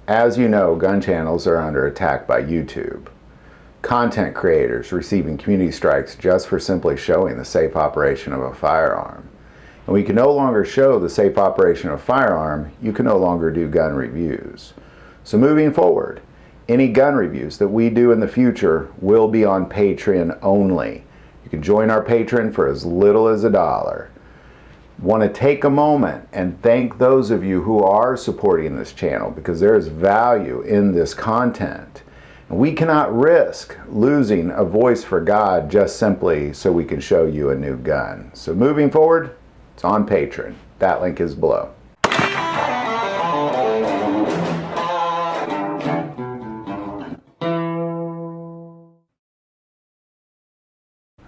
As you know, gun channels are under attack by YouTube. Content creators receiving community strikes just for simply showing the safe operation of a firearm. And we can no longer show the safe operation of a firearm, you can no longer do gun reviews. So moving forward, any gun reviews that we do in the future will be on Patreon only. You can join our Patreon for as little as $1. Want to take a moment and thank those of you who are supporting this channel, because there is value in this content. And we cannot risk losing a voice for God just simply so we can show you a new gun. So moving forward, it's on Patreon. That link is below.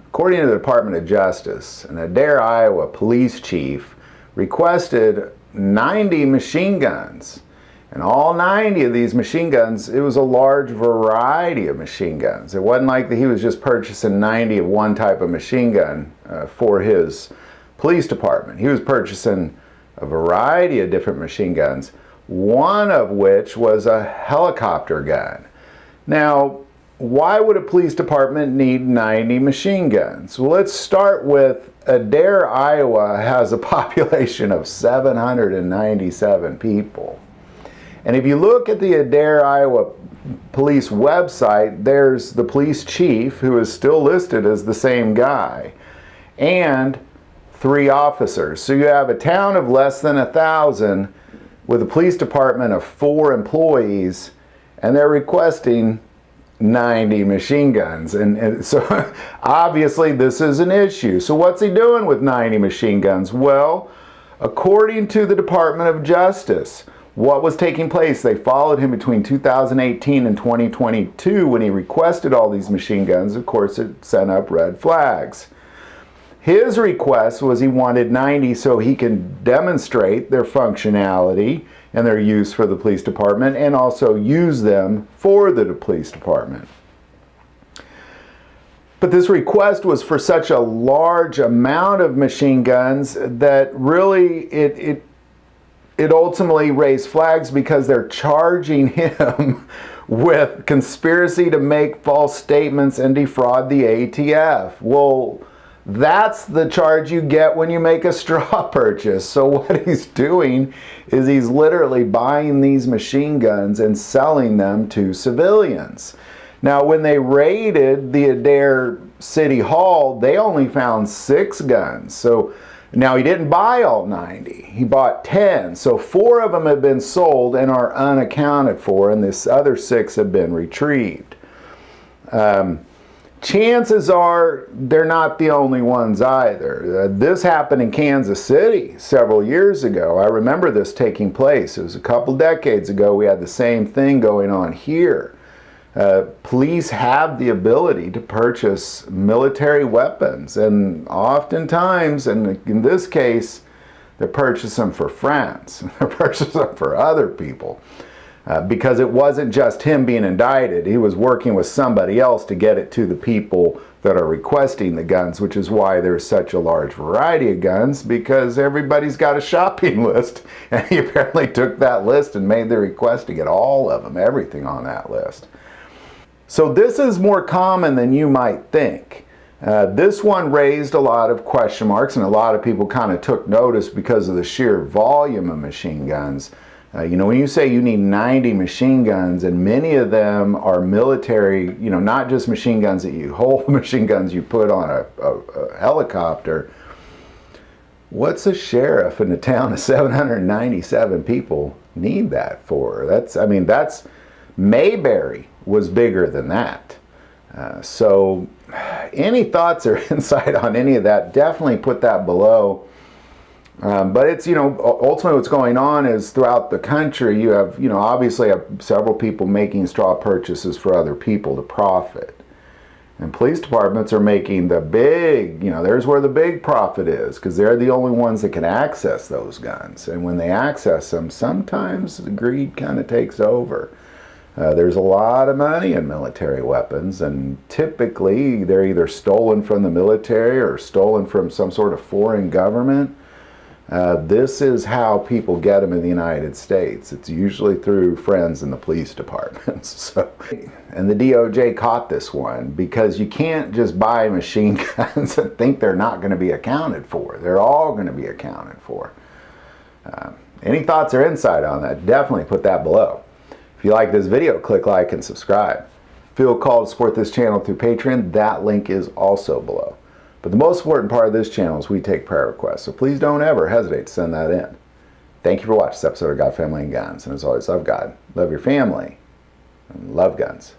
According to the Department of Justice, an Adair, Iowa police chief requested 90 machine guns. And all 90 of these machine guns, it was a large variety of machine guns. It wasn't like that he was just purchasing 90 of one type of machine gun for his police department. He was purchasing a variety of different machine guns, one of which was a helicopter gun. Now, why would a police department need 90 machine guns? Well, let's start with Adair, Iowa has a population of 797 people. And if you look at the Adair, Iowa police website, there's the police chief, who is still listed as the same guy, and 3 officers. So you have a town of less than 1,000 with a police department of 4 employees, and they're requesting 90 machine guns. And so obviously this is an issue. So what's he doing with 90 machine guns? Well, according to the Department of Justice, what was taking place, they followed him between 2018 and 2022 when he requested all these machine guns. Of course, it sent up red flags. His request was he wanted 90 so he can demonstrate their functionality and their use for the police department, and also use them for the police department. But this request was for such a large amount of machine guns that really it ultimately raised flags, because they're charging him with conspiracy to make false statements and defraud the ATF. Well, that's the charge you get when you make a straw purchase. So what he's doing is he's literally buying these machine guns and selling them to civilians. Now, when they raided the Adair City Hall, they only found 6 guns. So now he didn't buy all 90. He bought 10. So 4 of them have been sold and are unaccounted for, and this other 6 have been retrieved. Chances are they're not the only ones either. This happened in Kansas City several years ago. I remember this taking place. It was a couple decades ago. We had the same thing going on here. Police have the ability to purchase military weapons, and oftentimes, and in this case, they're purchasing them for friends. They're purchasing them for other people. Because it wasn't just him being indicted. He was working with somebody else to get it to the people that are requesting the guns, which is why there's such a large variety of guns, because everybody's got a shopping list, and he apparently took that list and made the request to get all of them, everything on that list. So this is more common than you might think. This one raised a lot of question marks, and a lot of people kind of took notice because of the sheer volume of machine guns. You know, when you say you need 90 machine guns, and many of them are military, you know, not just machine guns that you hold, machine guns you put on a helicopter. What's a sheriff in a town of 797 people need that for? That's Mayberry was bigger than that. So any thoughts or insight on any of that, definitely put that below. But it's, you know, ultimately what's going on is throughout the country, you have, you know, obviously have several people making straw purchases for other people to profit. And police departments are making the big, you know, there's where the big profit is, because they're the only ones that can access those guns. And when they access them, sometimes the greed kind of takes over. There's a lot of money in military weapons, and typically they're either stolen from the military or stolen from some sort of foreign government. This is how people get them in the United States. It's usually through friends in the police departments. So, and the DOJ caught this one because you can't just buy machine guns and think they're not going to be accounted for. They're all going to be accounted for. Any thoughts or insight on that? Definitely put that below. If you like this video, click like and subscribe. Feel called to support this channel through Patreon. That link is also below. But the most important part of this channel is we take prayer requests, so please don't ever hesitate to send that in. Thank you for watching this episode of God, Family, and Guns. And as always, love God, love your family, and love guns.